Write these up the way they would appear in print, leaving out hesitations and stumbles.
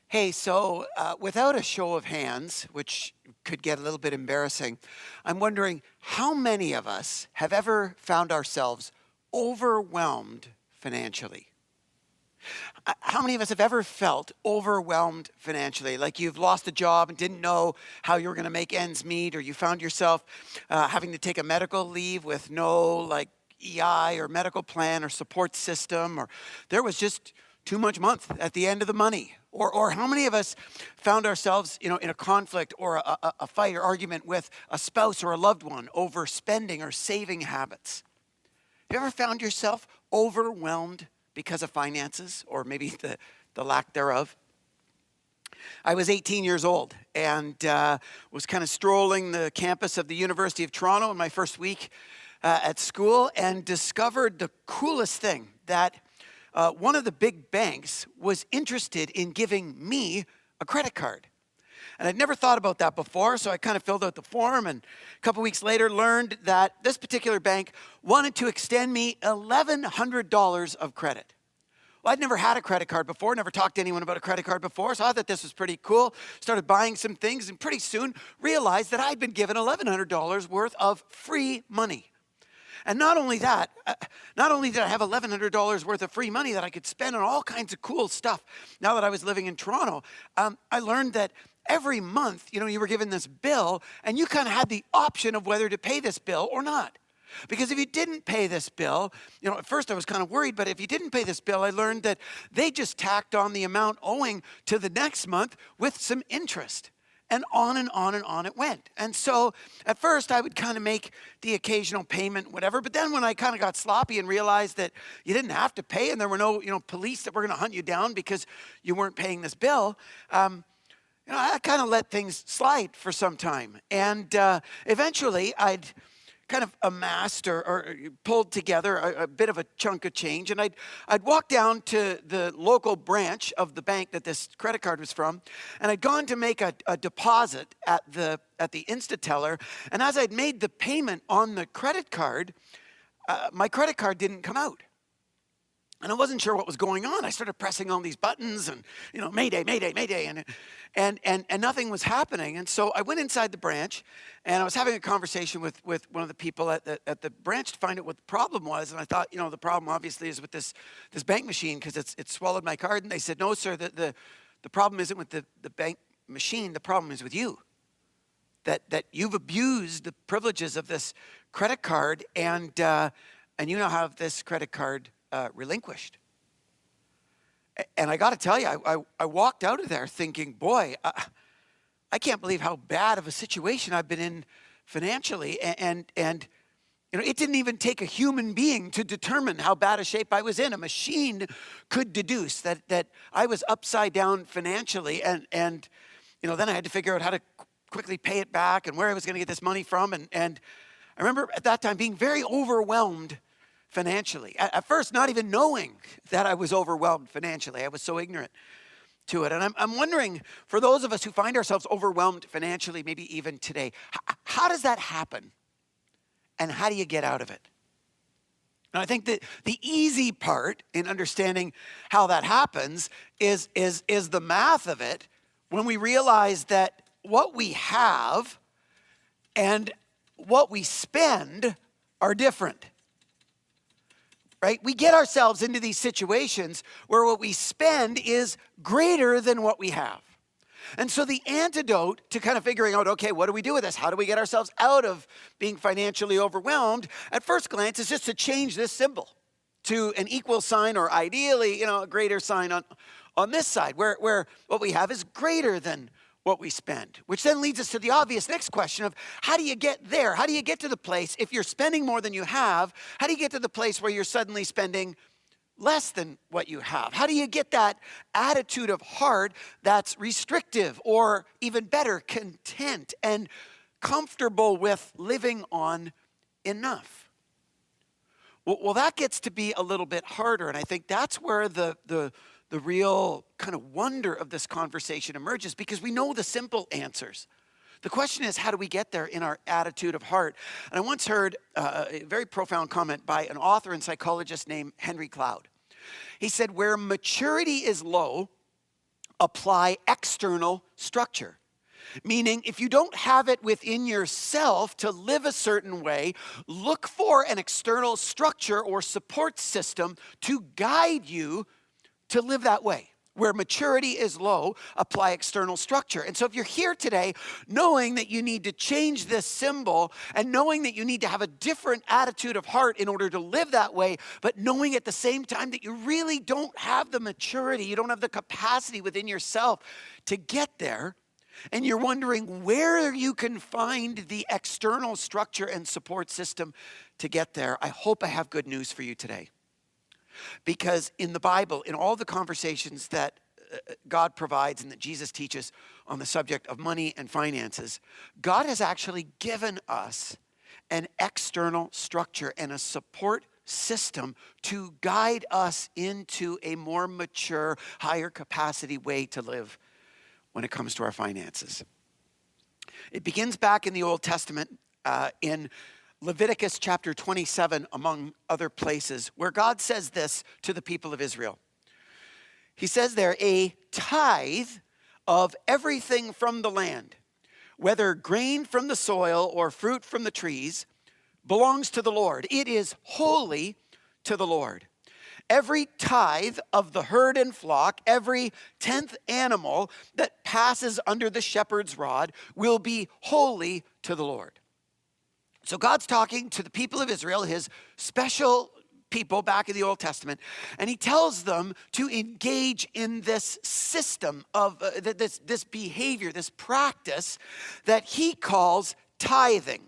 Hey, so without a show of hands, which could get a little bit embarrassing, I'm wondering how many of us have ever found ourselves overwhelmed financially? How many of us have ever felt overwhelmed financially? Like you've lost a job and didn't know how you were going to make ends meet, or you found yourself having to take a medical leave with no EI or medical plan or support system, or there was just too much month at the end of the money. Or how many of us found ourselves, in a conflict or a fight or argument with a spouse or a loved one over spending or saving habits? Have you ever found yourself overwhelmed because of finances or maybe the lack thereof? I was 18 years old and was kind of strolling the campus of the University of Toronto in my first week at school and discovered the coolest thing, that one of the big banks was interested in giving me a credit card. And I'd never thought about that before, so I kind of filled out the form, and a couple weeks later learned that this particular bank wanted to extend me $1,100 of credit. Well, I'd never had a credit card before, never talked to anyone about a credit card before, so I thought this was pretty cool. Started buying some things, and pretty soon realized that I'd been given $1,100 worth of free money. And not only that, not only did I have $1,100 worth of free money that I could spend on all kinds of cool stuff now that I was living in Toronto, I learned that every month, you were given this bill and you kind of had the option of whether to pay this bill or not. Because if you didn't pay this bill, at first I was kind of worried, but if you didn't pay this bill, I learned that they just tacked on the amount owing to the next month with some interest. And on and on and on it went. And so at first I would kind of make the occasional payment, whatever. But then when I kind of got sloppy and realized that you didn't have to pay and there were no, police that were going to hunt you down because you weren't paying this bill, I kind of let things slide for some time. And eventually I'd kind of amassed or pulled together a bit of a chunk of change. And I'd walk down to the local branch of the bank that this credit card was from, and I'd gone to make a deposit at the Insta-teller. And as I'd made the payment on the credit card, my credit card didn't come out. And I wasn't sure what was going on. I started pressing all these buttons and, Mayday, Mayday, Mayday, and nothing was happening. And so I went inside the branch and I was having a conversation with one of the people at the branch to find out what the problem was. And I thought, the problem obviously is with this bank machine because it swallowed my card. And they said, no, sir, the problem isn't with the bank machine. The problem is with you. That you've abused the privileges of this credit card and you now have this credit card relinquished. And I got to tell you, I walked out of there thinking, boy, I can't believe how bad of a situation I've been in financially. And it didn't even take a human being to determine how bad a shape I was in. A machine could deduce that I was upside down financially. And then I had to figure out how to quickly pay it back and where I was going to get this money from. And I remember at that time being very overwhelmed financially. At first, not even knowing that I was overwhelmed financially. I was so ignorant to it. And I'm wondering, for those of us who find ourselves overwhelmed financially, maybe even today, how does that happen? And how do you get out of it? And I think that the easy part in understanding how that happens is the math of it, when we realize that what we have and what we spend are different. Right? We get ourselves into these situations where what we spend is greater than what we have. And so the antidote to kind of figuring out, okay, what do we do with this? How do we get ourselves out of being financially overwhelmed? At first glance, is just to change this symbol to an equal sign, or ideally, a greater sign on this side, where what we have is greater than what we spend, which then leads us to the obvious next question of how do you get there? How do you get to the place, if you're spending more than you have, how do you get to the place where you're suddenly spending less than what you have? How do you get that attitude of heart that's restrictive, or even better, content and comfortable with living on enough? Well, that gets to be a little bit harder, and I think that's where the real kind of wonder of this conversation emerges, because we know the simple answers. The question is, how do we get there in our attitude of heart? And I once heard a very profound comment by an author and psychologist named Henry Cloud. He said, where maturity is low, apply external structure. Meaning, if you don't have it within yourself to live a certain way, look for an external structure or support system to guide you to live that way. Where maturity is low, apply external structure. And so if you're here today knowing that you need to change this symbol and knowing that you need to have a different attitude of heart in order to live that way, but knowing at the same time that you really don't have the maturity, you don't have the capacity within yourself to get there, and you're wondering where you can find the external structure and support system to get there, I hope I have good news for you today. Because in the Bible, in all the conversations that God provides and that Jesus teaches on the subject of money and finances, God has actually given us an external structure and a support system to guide us into a more mature, higher capacity way to live when it comes to our finances. It begins back in the Old Testament in Leviticus chapter 27, among other places, where God says this to the people of Israel. He says there, a tithe of everything from the land, whether grain from the soil or fruit from the trees, belongs to the Lord. It is holy to the Lord. Every tithe of the herd and flock, every 10th animal that passes under the shepherd's rod will be holy to the Lord. So God's talking to the people of Israel, his special people back in the Old Testament, and he tells them to engage in this system of this behavior, this practice that he calls tithing.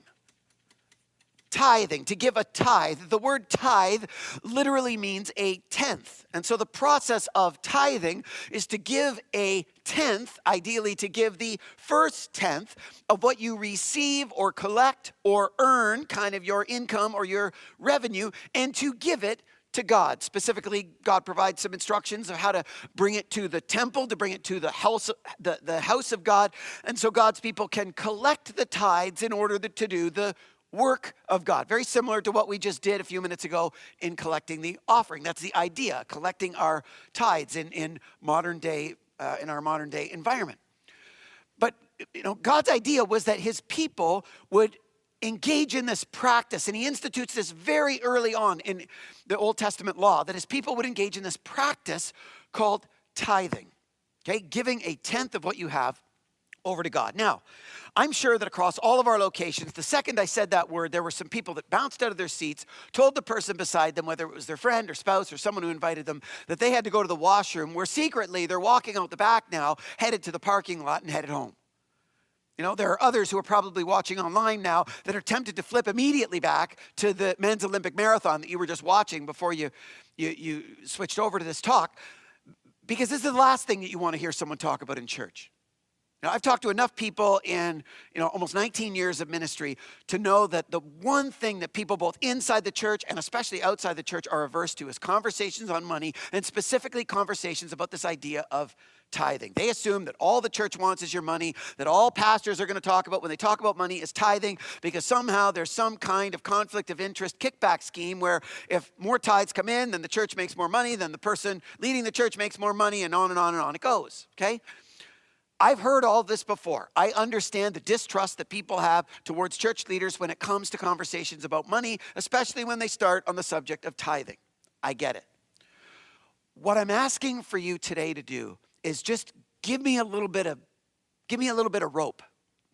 Tithing, to give a tithe. The word tithe literally means a tenth. And so the process of tithing is to give a tenth, ideally to give the first tenth of what you receive or collect or earn, kind of your income or your revenue, and to give it to God. Specifically, God provides some instructions of how to bring it to the temple, to bring it to the house of God. And so God's people can collect the tithes in order to do the work of God. Very similar to what we just did a few minutes ago in collecting the offering. That's the idea, collecting our tithes in modern day, in our modern day environment. But God's idea was that his people would engage in this practice, and he institutes this very early on in the Old Testament law, that his people would engage in this practice called tithing. Okay, giving a tenth of what you have over to God. Now, I'm sure that across all of our locations, the second I said that word, there were some people that bounced out of their seats, told the person beside them, whether it was their friend or spouse or someone who invited them, that they had to go to the washroom, where secretly they're walking out the back now, headed to the parking lot and headed home. There are others who are probably watching online now that are tempted to flip immediately back to the men's Olympic marathon that you were just watching before you switched over to this talk, because this is the last thing that you want to hear someone talk about in church. Now, I've talked to enough people in almost 19 years of ministry to know that the one thing that people both inside the church and especially outside the church are averse to is conversations on money, and specifically conversations about this idea of tithing. They assume that all the church wants is your money, that all pastors are going to talk about when they talk about money is tithing, because somehow there's some kind of conflict of interest kickback scheme where if more tithes come in, then the church makes more money, then the person leading the church makes more money, and on and on and on it goes, okay? I've heard all this before. I understand the distrust that people have towards church leaders when it comes to conversations about money, especially when they start on the subject of tithing. I get it. What I'm asking for you today to do is just give me a little bit of rope.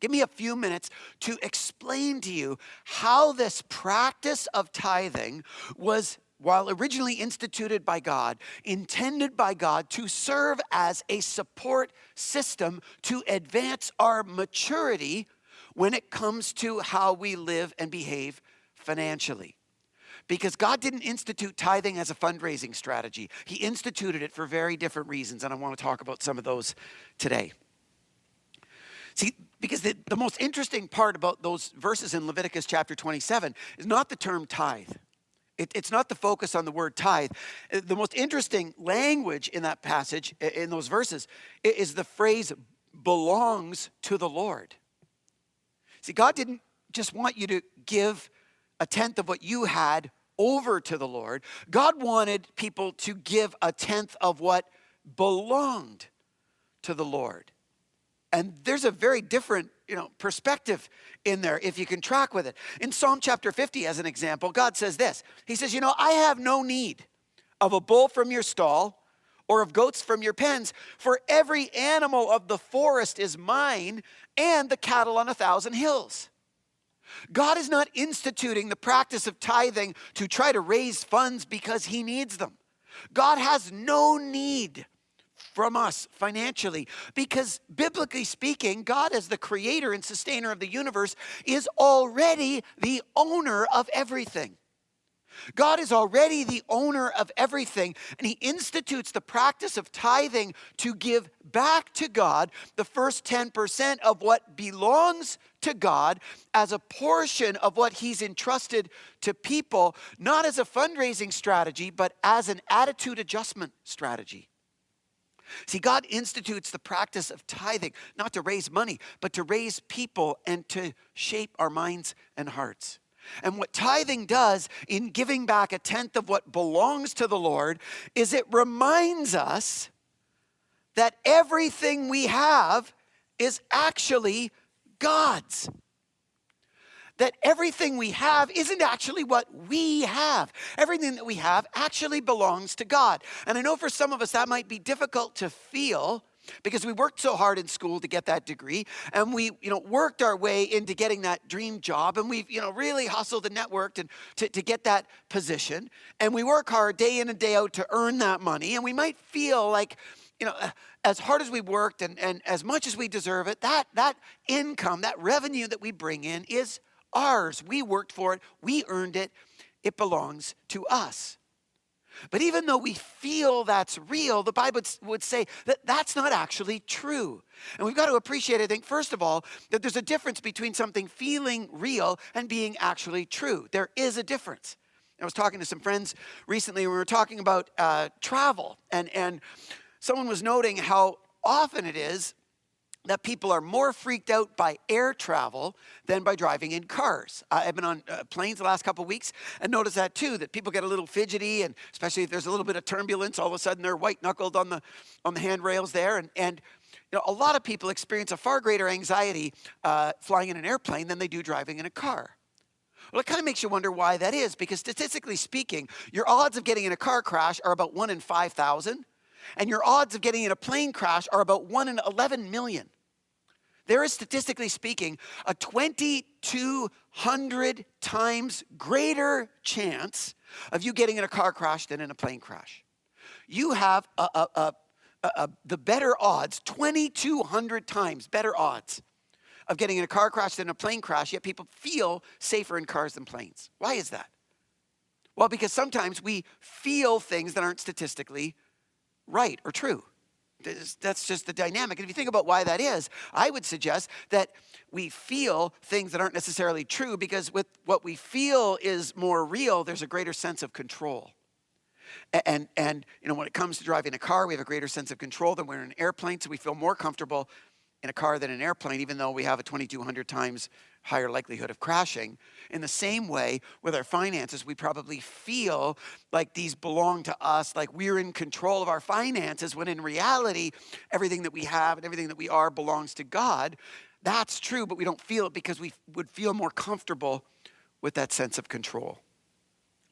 Give me a few minutes to explain to you how this practice of tithing was, while originally instituted by God, intended by God to serve as a support system to advance our maturity when it comes to how we live and behave financially. Because God didn't institute tithing as a fundraising strategy. He instituted it for very different reasons, and I want to talk about some of those today. See, because the most interesting part about those verses in Leviticus chapter 27 is not the term tithe. It's not the focus on the word tithe. The most interesting language in that passage, in those verses, is the phrase belongs to the Lord. See, God didn't just want you to give a tenth of what you had over to the Lord. God wanted people to give a tenth of what belonged to the Lord. And there's a very different, perspective in there if you can track with it. In Psalm chapter 50, as an example, God says this. He says, I have no need of a bull from your stall or of goats from your pens, for every animal of the forest is mine and the cattle on 1,000 hills. God is not instituting the practice of tithing to try to raise funds because he needs them. God has no need from us financially because, biblically speaking, God, as the creator and sustainer of the universe, is already the owner of everything. God is already the owner of everything, and he institutes the practice of tithing to give back to God the first 10% of what belongs to God as a portion of what he's entrusted to people, not as a fundraising strategy, but as an attitude adjustment strategy. See, God institutes the practice of tithing, not to raise money, but to raise people and to shape our minds and hearts. And what tithing does in giving back a tenth of what belongs to the Lord is it reminds us that everything we have is actually God's. That everything we have isn't actually what we have. Everything that we have actually belongs to God. And I know for some of us that might be difficult to feel because we worked so hard in school to get that degree, and we, worked our way into getting that dream job, and we've, really hustled and networked and to get that position, and we work hard day in and day out to earn that money, and we might feel like, as hard as we worked and as much as we deserve it, that income, that revenue that we bring in is ours. We worked for it. We earned it. It belongs to us. But even though we feel that's real, the Bible would say that that's not actually true. And we've got to appreciate, I think, first of all, that there's a difference between something feeling real and being actually true. There is a difference. I was talking to some friends recently, and we were talking about travel. And someone was noting how often it is that people are more freaked out by air travel than by driving in cars. I've been on planes the last couple of weeks and noticed that too, that people get a little fidgety, and especially if there's a little bit of turbulence, all of a sudden they're white-knuckled on the handrails there. And a lot of people experience a far greater anxiety flying in an airplane than they do driving in a car. Well, it kind of makes you wonder why that is, because statistically speaking, your odds of getting in a car crash are about 1 in 5,000, and your odds of getting in a plane crash are about 1 in 11 million. There is, statistically speaking, a 2,200 times greater chance of you getting in a car crash than in a plane crash. You have the better odds, 2,200 times better odds of getting in a car crash than a plane crash, yet people feel safer in cars than planes. Why is that? Well, because sometimes we feel things that aren't statistically right or true. That's just the dynamic. And if you think about why that is, I would suggest that we feel things that aren't necessarily true because with what we feel is more real, there's a greater sense of control. And when it comes to driving a car, we have a greater sense of control than when we're in an airplane, so we feel more comfortable in a car than an airplane, even though we have a 2,200 times higher likelihood of crashing. In the same way, with our finances, we probably feel like these belong to us, like we're in control of our finances, when in reality, everything that we have and everything that we are belongs to God. That's true, but we don't feel it because we would feel more comfortable with that sense of control.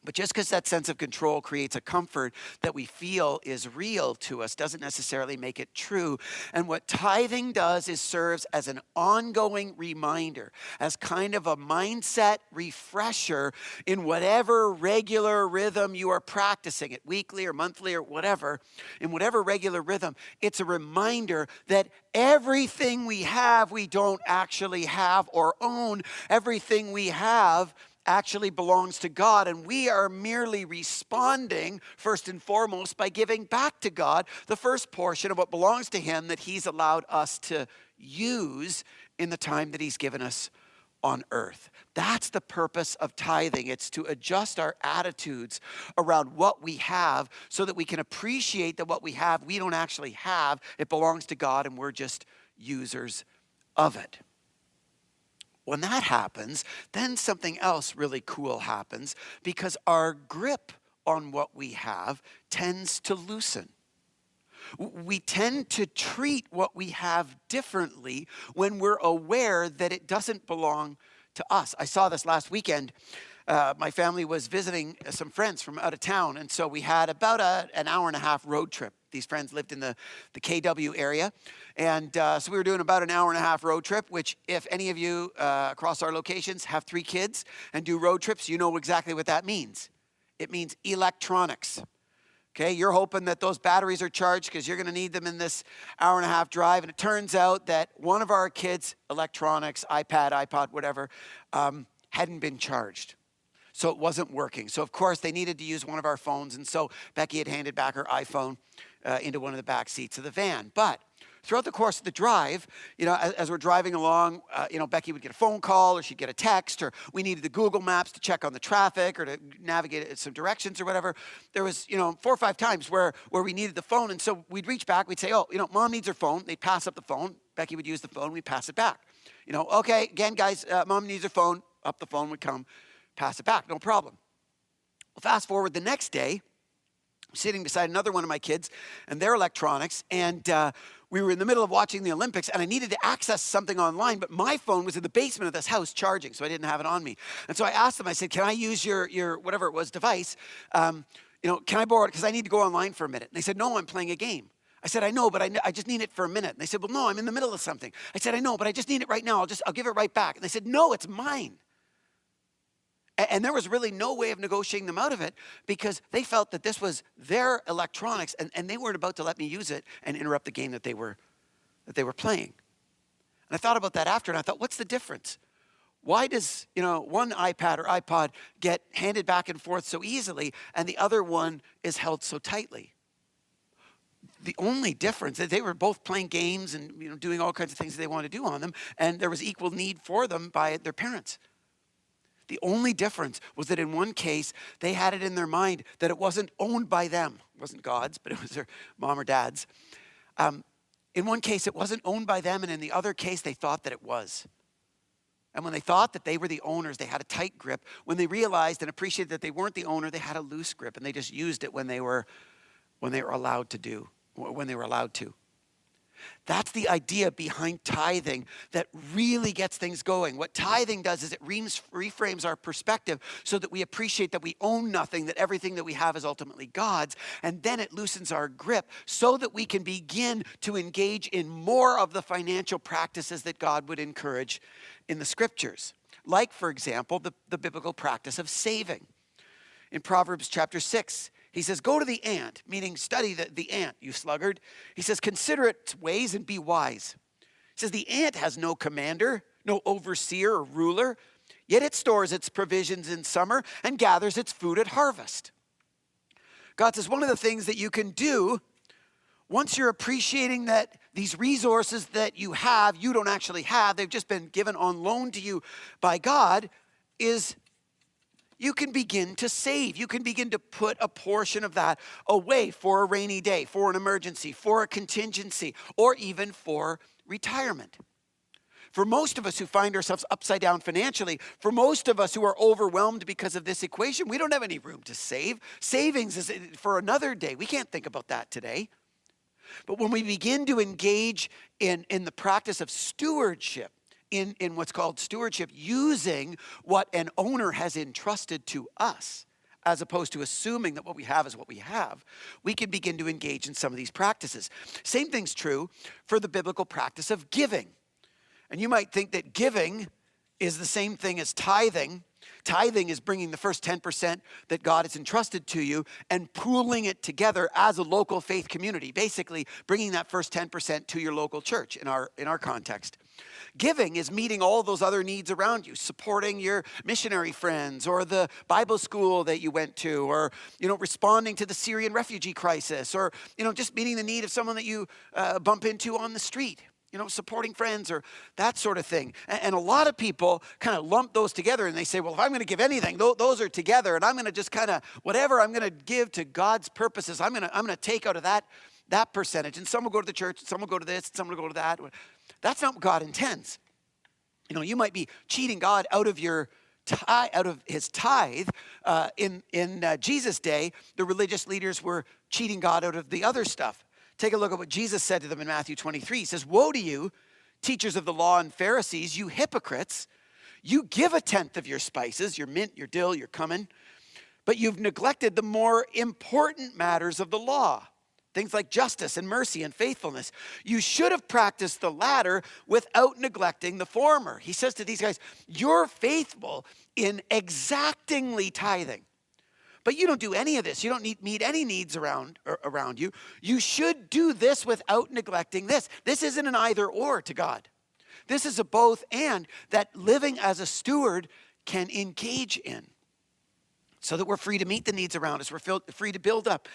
But just because that sense of control creates a comfort that we feel is real to us doesn't necessarily make it true. And what tithing does is serves as an ongoing reminder, as kind of a mindset refresher in whatever regular rhythm you are practicing it, weekly or monthly or whatever, in whatever regular rhythm. It's a reminder that everything we have, we don't actually have or own. Everything we have actually belongs to God, and we are merely responding first and foremost by giving back to God the first portion of what belongs to him that he's allowed us to use in the time that he's given us on earth. That's the purpose of tithing. It's to adjust our attitudes around what we have so that we can appreciate that what we have, we don't actually have. It belongs to God, and we're just users of it. When that happens, then something else really cool happens, because our grip on what we have tends to loosen. We tend to treat what we have differently when we're aware that it doesn't belong to us. I saw this last weekend. My family was visiting some friends from out of town, and so we had about an hour and a half road trip. These friends lived in the KW area, and so we were doing about an hour and a half road trip, which if any of you across our locations have 3 kids and do road trips, you know exactly what that means. It means electronics. Okay, you're hoping that those batteries are charged because you're going to need them in this hour and a half drive. And it turns out that one of our kids' electronics, iPad, iPod, whatever, hadn't been charged. So it wasn't working. So, of course, they needed to use one of our phones. And so Becky had handed back her iPhone into one of the back seats of the van. But throughout the course of the drive, as we're driving along, Becky would get a phone call or she'd get a text, or we needed the Google Maps to check on the traffic or to navigate some directions or whatever. There was, 4 or 5 times where we needed the phone. And so we'd reach back, we'd say, Mom needs her phone. They'd pass up the phone. Becky would use the phone. We'd pass it back. Okay, again, guys, Mom needs her phone. Up the phone would come, pass it back, no problem. Well, fast forward the next day, I'm sitting beside another one of my kids and their electronics, and we were in the middle of watching the Olympics, and I needed to access something online, but my phone was in the basement of this house charging, so I didn't have it on me. And so I asked them, I said, can I use your whatever it was device? Can I borrow it? Because I need to go online for a minute. And they said, no, I'm playing a game. I said, I know, but I just need it for a minute. And they said, well, no, I'm in the middle of something. I said, I know, but I just need it right now. I'll give it right back. And they said, no, it's mine. And there was really no way of negotiating them out of it because they felt that this was their electronics and they weren't about to let me use it and interrupt the game that they were playing. And I thought about that after, and I thought, what's the difference? Why does, one iPad or iPod get handed back and forth so easily and the other one is held so tightly? The only difference is they were both playing games and doing all kinds of things that they wanted to do on them, and there was equal need for them by their parents. The only difference was that in one case, they had it in their mind that it wasn't owned by them. It wasn't God's, but it was their mom or dad's. In one case, it wasn't owned by them, and in the other case, they thought that it was. And when they thought that they were the owners, they had a tight grip. When they realized and appreciated that they weren't the owner, they had a loose grip, and they just used it when they were allowed to. That's the idea behind tithing that really gets things going. What tithing does is it reframes our perspective so that we appreciate that we own nothing, that everything that we have is ultimately God's, and then it loosens our grip so that we can begin to engage in more of the financial practices that God would encourage in the scriptures. Like, for example, the biblical practice of saving. In Proverbs chapter 6, he says, go to the ant, meaning study the ant, you sluggard. He says, consider its ways and be wise. He says, the ant has no commander, no overseer or ruler, yet it stores its provisions in summer and gathers its food at harvest. God says, one of the things that you can do once you're appreciating that these resources that you have, you don't actually have, they've just been given on loan to you by God, is you can begin to save. You can begin to put a portion of that away for a rainy day, for an emergency, for a contingency, or even for retirement. For most of us who find ourselves upside down financially, for most of us who are overwhelmed because of this equation, we don't have any room to save. Savings is for another day. We can't think about that today. But when we begin to engage in the practice of stewardship, in what's called stewardship, using what an owner has entrusted to us, as opposed to assuming that what we have is what we have, we can begin to engage in some of these practices. Same thing's true for the biblical practice of giving. And you might think that giving is the same thing as tithing. Tithing is bringing the first 10% that God has entrusted to you and pooling it together as a local faith community, basically bringing that first 10% to your local church in our context. Giving is meeting all those other needs around you, supporting your missionary friends or the Bible school that you went to, or, responding to the Syrian refugee crisis, or, just meeting the need of someone that you bump into on the street, supporting friends or that sort of thing. And a lot of people kind of lump those together and they say, well, if I'm going to give anything, those are together, and I'm going to just kind of, whatever I'm going to give to God's purposes, I'm going to take out of that percentage. And some will go to the church, some will go to this, some will go to that. That's not what God intends. You might be cheating God out of his tithe. In Jesus' day, the religious leaders were cheating God out of the other stuff. Take a look at what Jesus said to them in Matthew 23. He says, "Woe to you, teachers of the law and Pharisees, you hypocrites! You give a tenth of your spices, your mint, your dill, your cumin, but you've neglected the more important matters of the law, things like justice and mercy and faithfulness. You should have practiced the latter without neglecting the former." He says to these guys, you're faithful in exactingly tithing, but you don't do any of this. You don't meet any needs around you. You should do this without neglecting this. This isn't an either or to God. This is a both and that living as a steward can engage in, so that we're free to meet the needs around us. We're free to build up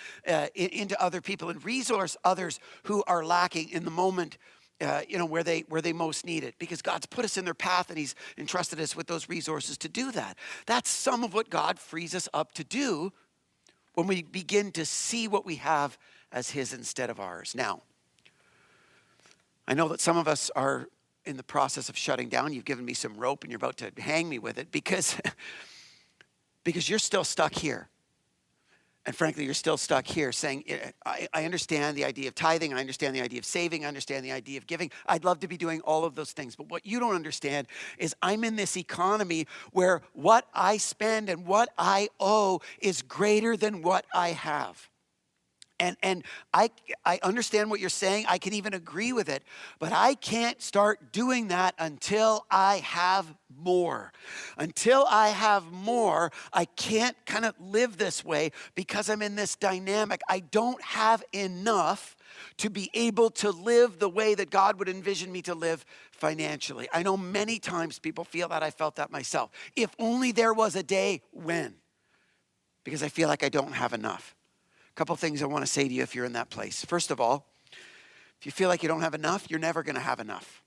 into other people and resource others who are lacking in the moment, where they most need it, because God's put us in their path and he's entrusted us with those resources to do that. That's some of what God frees us up to do when we begin to see what we have as his instead of ours. Now, I know that some of us are in the process of shutting down. You've given me some rope and you're about to hang me with it because you're still stuck here. And frankly, you're still stuck here saying, I understand the idea of tithing. I understand the idea of saving. I understand the idea of giving. I'd love to be doing all of those things. But what you don't understand is I'm in this economy where what I spend and what I owe is greater than what I have. And I understand what you're saying. I can even agree with it. But I can't start doing that until I have more. Until I have more, I can't kind of live this way because I'm in this dynamic. I don't have enough to be able to live the way that God would envision me to live financially. I know many times people feel that. I felt that myself. If only there was a day when, because I feel like I don't have enough. Couple things I want to say to you if you're in that place. First of all, if you feel like you don't have enough, you're never going to have enough.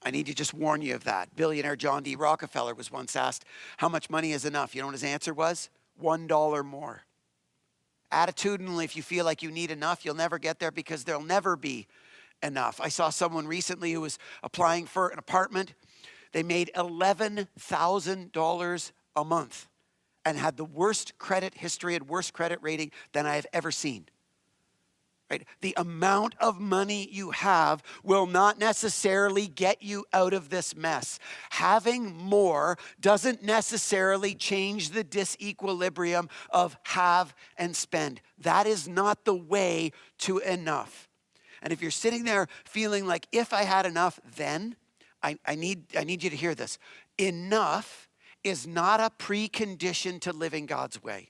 I need to just warn you of that. Billionaire John D. Rockefeller was once asked, how much money is enough? You know what his answer was? $1 more. Attitudinally, if you feel like you need enough, you'll never get there because there'll never be enough. I saw someone recently who was applying for an apartment. They made $11,000 a month and had the worst credit history and worst credit rating than I have ever seen. Right? The amount of money you have will not necessarily get you out of this mess. Having more doesn't necessarily change the disequilibrium of have and spend. That is not the way to enough. And if you're sitting there feeling like if I had enough, then I need you to hear this. Enough is not a precondition to living God's way.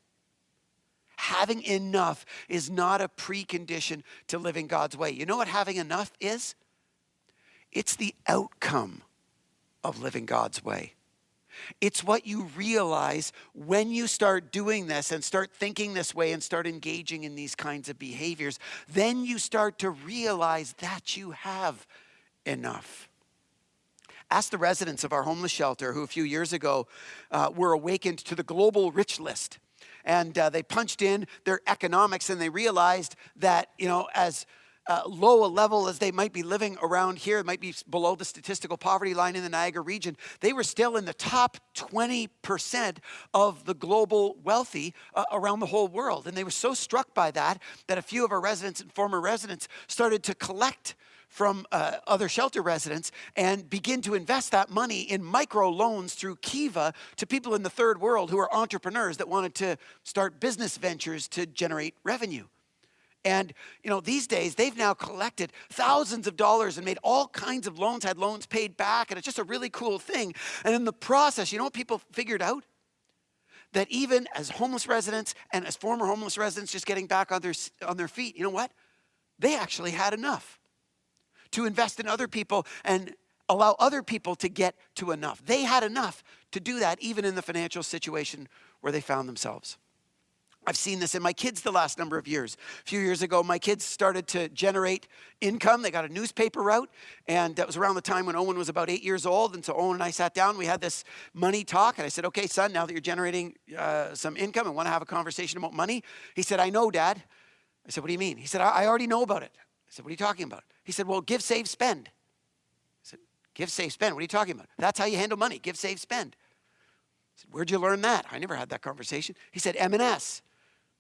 Having enough is not a precondition to living God's way. You know what having enough is? It's the outcome of living God's way. It's what you realize when you start doing this and start thinking this way and start engaging in these kinds of behaviors. Then you start to realize that you have enough. Ask the residents of our homeless shelter who a few years ago were awakened to the global rich list. And they punched in their economics and they realized that, as low a level as they might be living around here, it might be below the statistical poverty line in the Niagara region, they were still in the top 20% of the global wealthy around the whole world. And they were so struck by that a few of our residents and former residents started to collect from other shelter residents and begin to invest that money in micro loans through Kiva to people in the third world who are entrepreneurs that wanted to start business ventures to generate revenue. And, these days they've now collected thousands of dollars and made all kinds of loans, had loans paid back, and it's just a really cool thing. And in the process, you know what people figured out? That even as homeless residents and as former homeless residents just getting back on their feet, you know what? They actually had enough to invest in other people and allow other people to get to enough. They had enough to do that even in the financial situation where they found themselves. I've seen this in my kids the last number of years. A few years ago, my kids started to generate income. They got a newspaper out, and that was around the time when Owen was about 8 years old. And so Owen and I sat down, we had this money talk, and I said, okay, son, now that you're generating some income and want to have a conversation about money. He said, I know, Dad. I said, what do you mean? He said, I already know about it. I said, what are you talking about? He said, well, give, save, spend. I said, give, save, spend. What are you talking about? That's how you handle money. Give, save, spend. I said, where'd you learn that? I never had that conversation. He said, M&S.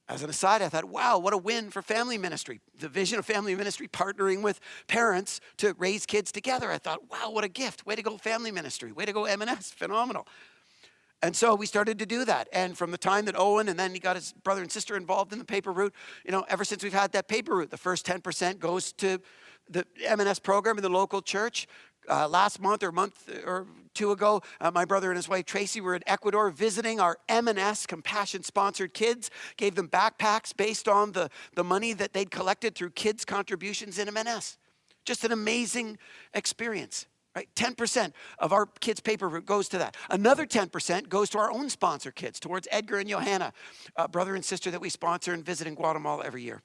As an aside, I thought, wow, what a win for family ministry. The vision of family ministry partnering with parents to raise kids together. I thought, wow, what a gift. Way to go, family ministry. Way to go, M&S. Phenomenal. And so we started to do that. And from the time that Owen and then he got his brother and sister involved in the paper route, ever since we've had that paper route, the first 10% goes to the M&S program in the local church. Last month or month or two ago, my brother and his wife Tracy were in Ecuador visiting our M&S compassion-sponsored kids, gave them backpacks based on the money that they'd collected through kids' contributions in M&S. Just an amazing experience. Right? 10% of our kids' paper route goes to that. Another 10% goes to our own sponsor kids, towards Edgar and Johanna, brother and sister that we sponsor and visit in Guatemala every year.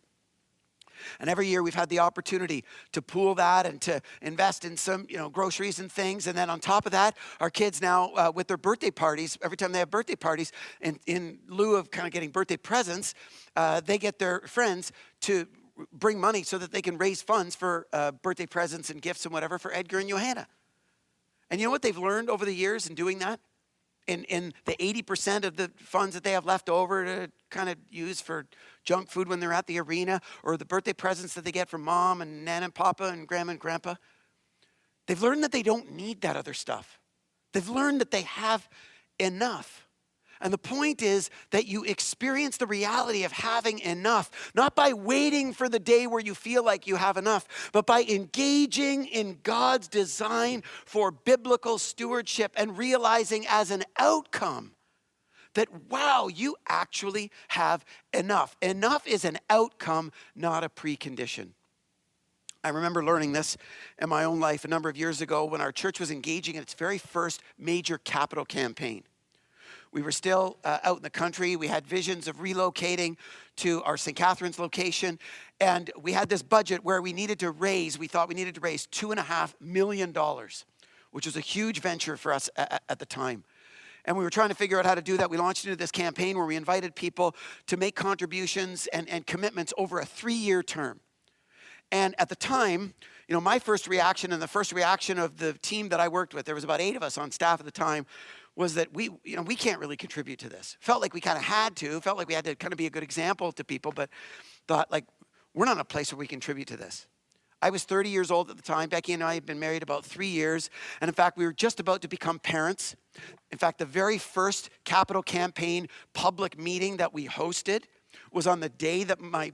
And every year we've had the opportunity to pool that and to invest in some, groceries and things. And then on top of that, our kids now, with their birthday parties, every time they have birthday parties, in lieu of kind of getting birthday presents, they get their friends to bring money so that they can raise funds for birthday presents and gifts and whatever for Edgar and Johanna. And you know what they've learned over the years in doing that? In the 80% of the funds that they have left over to kind of use for junk food when they're at the arena, or the birthday presents that they get from mom and Nana and Papa and Grandma and Grandpa, they've learned that they don't need that other stuff. They've learned that they have enough. And the point is that you experience the reality of having enough, not by waiting for the day where you feel like you have enough, but by engaging in God's design for biblical stewardship and realizing as an outcome that, wow, you actually have enough. Enough is an outcome, not a precondition. I remember learning this in my own life a number of years ago when our church was engaging in its very first major capital campaign. We were still out in the country. We had visions of relocating to our St. Catharines location. And we had this budget where we thought we needed to raise $2.5 million, which was a huge venture for us at the time. And we were trying to figure out how to do that. We launched into this campaign where we invited people to make contributions and commitments over a 3-year term. And at the time, my first reaction and the first reaction of the team that I worked with, there was about 8 of us on staff at the time, was that we can't really contribute to this. Felt like we kind of had to, felt like we had to kind of be a good example to people, but thought like, we're not in a place where we contribute to this. I was 30 years old at the time. Becky and I had been married about 3 years. And in fact, we were just about to become parents. In fact, the very first capital campaign public meeting that we hosted was on the day that my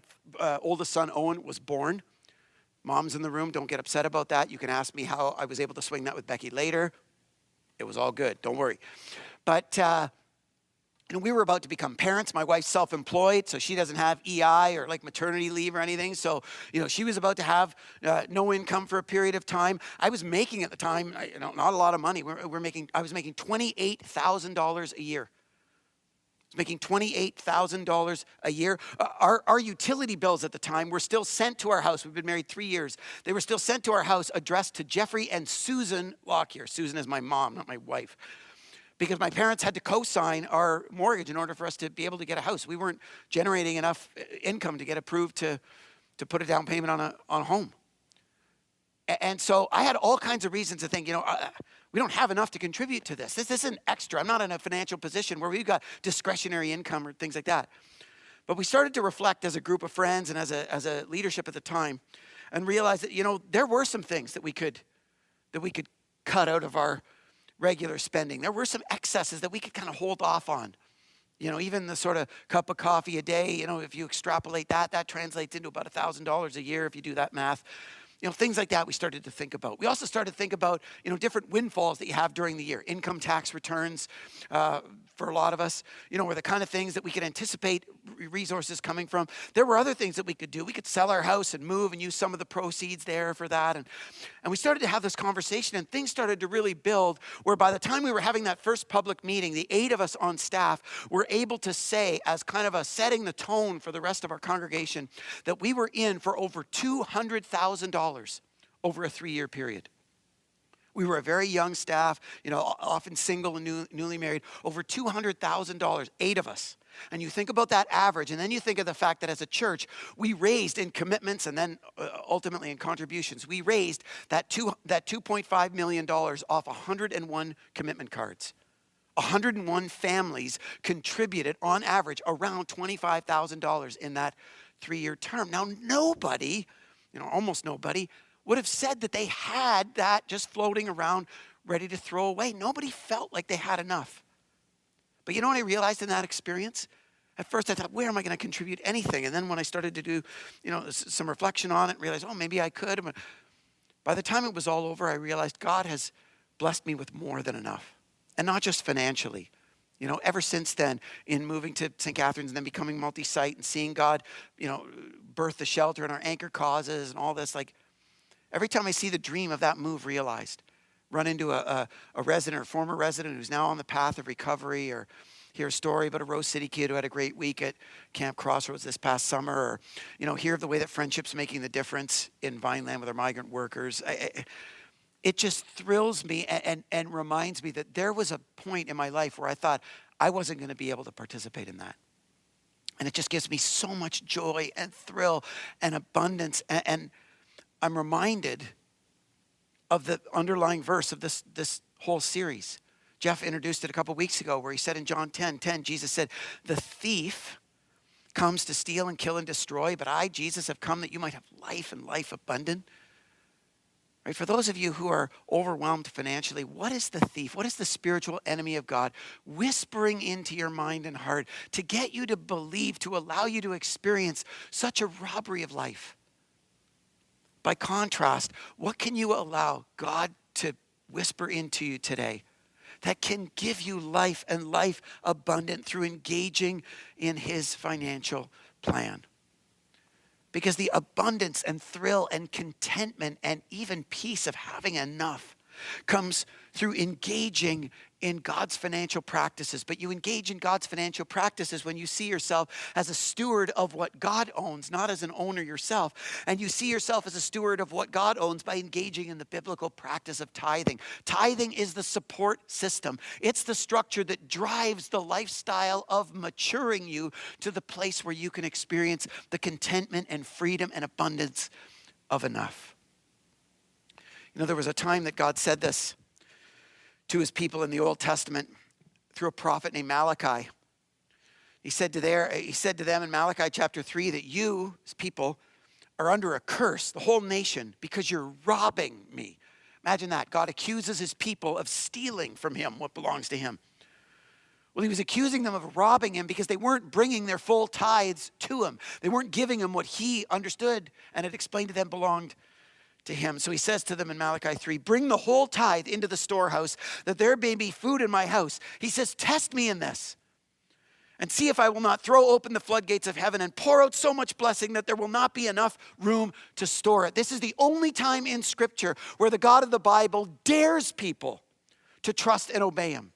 oldest son, Owen, was born. Mom's in the room. Don't get upset about that. You can ask me how I was able to swing that with Becky later. It was all good. Don't worry. But we were about to become parents. My wife's self-employed, so she doesn't have EI or like maternity leave or anything. So, she was about to have no income for a period of time. I was making at the time, not a lot of money. I was making $28,000 a year. Making $28,000 a year. Our utility bills at the time were still sent to our house. We've been married 3 years. They were still sent to our house addressed to Jeffrey and Susan Lockyer. Susan is my mom, not my wife. Because my parents had to co-sign our mortgage in order for us to be able to get a house. We weren't generating enough income to get approved to put a down payment on a home. And so I had all kinds of reasons to think, we don't have enough to contribute to this. This isn't extra. I'm not in a financial position where we've got discretionary income or things like that. But we started to reflect as a group of friends and as a leadership at the time and realized that, there were some things that we could cut out of our regular spending. There were some excesses that we could kind of hold off on. Even the sort of cup of coffee a day, if you extrapolate that translates into about $1,000 a year if you do that math. Things like that we started to think about. We also started to think about, different windfalls that you have during the year. Income tax returns for a lot of us, were the kind of things that we could anticipate resources coming from. There were other things that we could do. We could sell our house and move and use some of the proceeds there for that. And we started to have this conversation and things started to really build where by the time we were having that first public meeting, the 8 of us on staff were able to say as kind of a setting the tone for the rest of our congregation that we were in for over $200,000 over a 3-year period. We were a very young staff, often single and newly married, over $200,000, 8 of us. And you think about that average, and then you think of the fact that as a church, we raised in commitments and then ultimately in contributions, we raised that $2.5 million off 101 commitment cards. 101 families contributed on average around $25,000 in that 3-year term. Now, nobody, almost nobody, would have said that they had that just floating around ready to throw away. Nobody felt like they had enough. But you know what I realized in that experience? At first I thought, where am I going to contribute anything? And then when I started to do, some reflection on it, realized, maybe I could. By the time it was all over, I realized God has blessed me with more than enough. And not just financially. Ever since then, in moving to St. Catharines and then becoming multi-site and seeing God, birth the shelter and our anchor causes and all this, like every time I see the dream of that move realized, run into a resident or former resident who's now on the path of recovery, or hear a story about a Rose City kid who had a great week at Camp Crossroads this past summer, or, hear of the way that friendship's making the difference in Vineland with our migrant workers. It just thrills me and reminds me that there was a point in my life where I thought I wasn't going to be able to participate in that. And it just gives me so much joy and thrill and abundance. And I'm reminded of the underlying verse of this whole series. Jeff introduced it a couple weeks ago where he said in John 10:10, Jesus said, "The thief comes to steal and kill and destroy, but I, Jesus, have come that you might have life and life abundant." Right? For those of you who are overwhelmed financially, what is the thief? What is the spiritual enemy of God whispering into your mind and heart to get you to believe, to allow you to experience such a robbery of life? By contrast, what can you allow God to whisper into you today that can give you life and life abundant through engaging in his financial plan? Because the abundance and thrill and contentment and even peace of having enough comes through engaging in God's financial practices. But you engage in God's financial practices when you see yourself as a steward of what God owns, not as an owner yourself. And you see yourself as a steward of what God owns by engaging in the biblical practice of tithing. Tithing is the support system. It's the structure that drives the lifestyle of maturing you to the place where you can experience the contentment and freedom and abundance of enough. There was a time that God said this to his people in the Old Testament through a prophet named Malachi. He said to them in Malachi chapter 3 that you, his people, are under a curse, the whole nation, because you're robbing me. Imagine that. God accuses his people of stealing from him what belongs to him. Well, he was accusing them of robbing him because they weren't bringing their full tithes to him. They weren't giving him what he understood and had explained to them belonged to him. So he says to them in Malachi 3, "Bring the whole tithe into the storehouse, that there may be food in my house." He says, "Test me in this, and see if I will not throw open the floodgates of heaven and pour out so much blessing that there will not be enough room to store it." This is the only time in Scripture where the God of the Bible dares people to trust and obey him.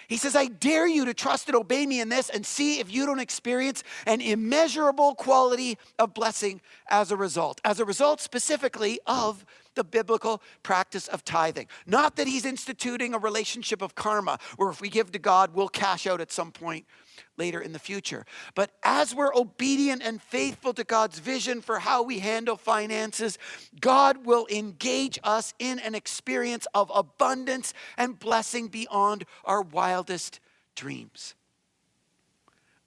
He says, "I dare you to trust and obey me in this, and see if you don't experience an immeasurable quality of blessing as a result." As a result specifically of the biblical practice of tithing. Not that he's instituting a relationship of karma, where if we give to God, we'll cash out at some point later in the future. But as we're obedient and faithful to God's vision for how we handle finances, God will engage us in an experience of abundance and blessing beyond our wildest dreams.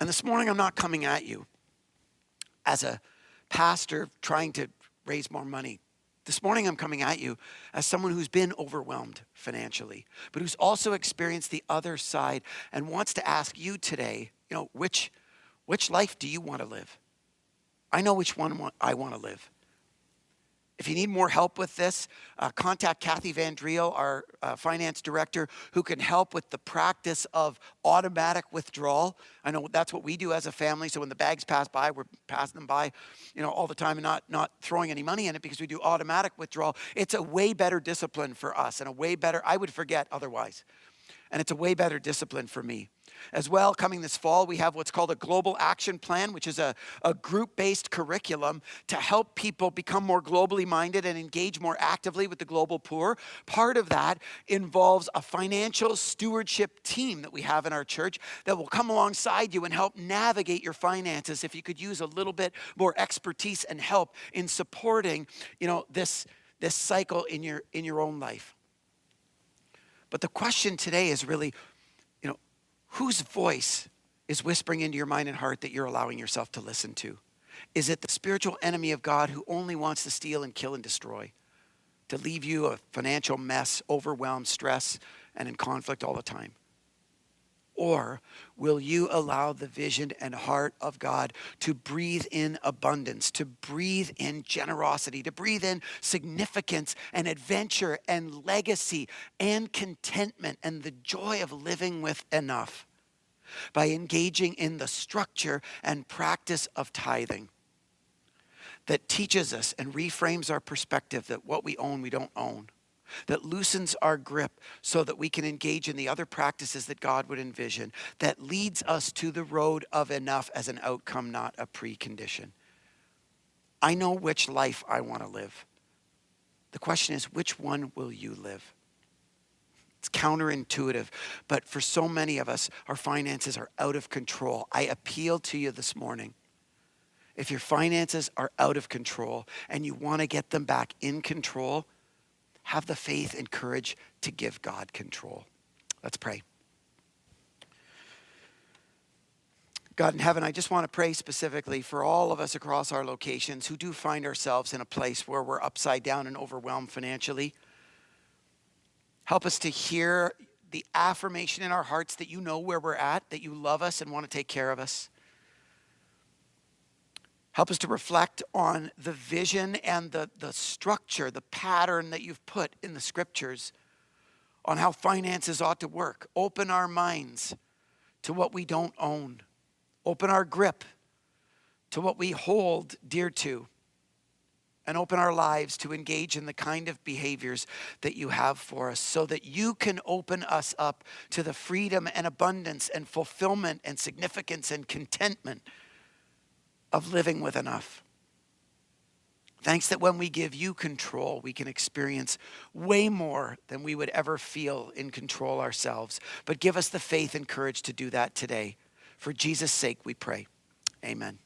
And this morning, I'm not coming at you as a pastor trying to raise more money. This morning, I'm coming at you as someone who's been overwhelmed financially, but who's also experienced the other side and wants to ask you today, which life do you want to live? I know which one I want to live. If you need more help with this, contact Kathy Van Driel, our finance director, who can help with the practice of automatic withdrawal. I know that's what we do as a family. So when the bags pass by, we're passing them by, all the time and not throwing any money in it because we do automatic withdrawal. It's a way better discipline for us and a way better, I would forget otherwise. And it's a way better discipline for me. As well, coming this fall, we have what's called a Global Action Plan, which is a group-based curriculum to help people become more globally minded and engage more actively with the global poor. Part of that involves a financial stewardship team that we have in our church that will come alongside you and help navigate your finances if you could use a little bit more expertise and help in supporting, this cycle in your own life. But the question today is really, Whose voice is whispering into your mind and heart that you're allowing yourself to listen to? Is it the spiritual enemy of God who only wants to steal and kill and destroy, to leave you a financial mess, overwhelmed, stress, and in conflict all the time? Or will you allow the vision and heart of God to breathe in abundance, to breathe in generosity, to breathe in significance and adventure and legacy and contentment and the joy of living with enough by engaging in the structure and practice of tithing that teaches us and reframes our perspective that what we own, we don't own, that loosens our grip so that we can engage in the other practices that God would envision, that leads us to the road of enough as an outcome, not a precondition. I know which life I want to live. The question is, which one will you live? It's counterintuitive, but for so many of us, our finances are out of control. I appeal to you this morning. If your finances are out of control and you want to get them back in control, have the faith and courage to give God control. Let's pray. God in heaven, I just want to pray specifically for all of us across our locations who do find ourselves in a place where we're upside down and overwhelmed financially. Help us to hear the affirmation in our hearts that you know where we're at, that you love us and want to take care of us. Help us to reflect on the vision and the structure, the pattern that you've put in the scriptures on how finances ought to work. Open our minds to what we don't own. Open our grip to what we hold dear to. And open our lives to engage in the kind of behaviors that you have for us so that you can open us up to the freedom and abundance and fulfillment and significance and contentment of living with enough. Thanks that when we give you control, we can experience way more than we would ever feel in control ourselves. But give us the faith and courage to do that today. For Jesus' sake, we pray. Amen.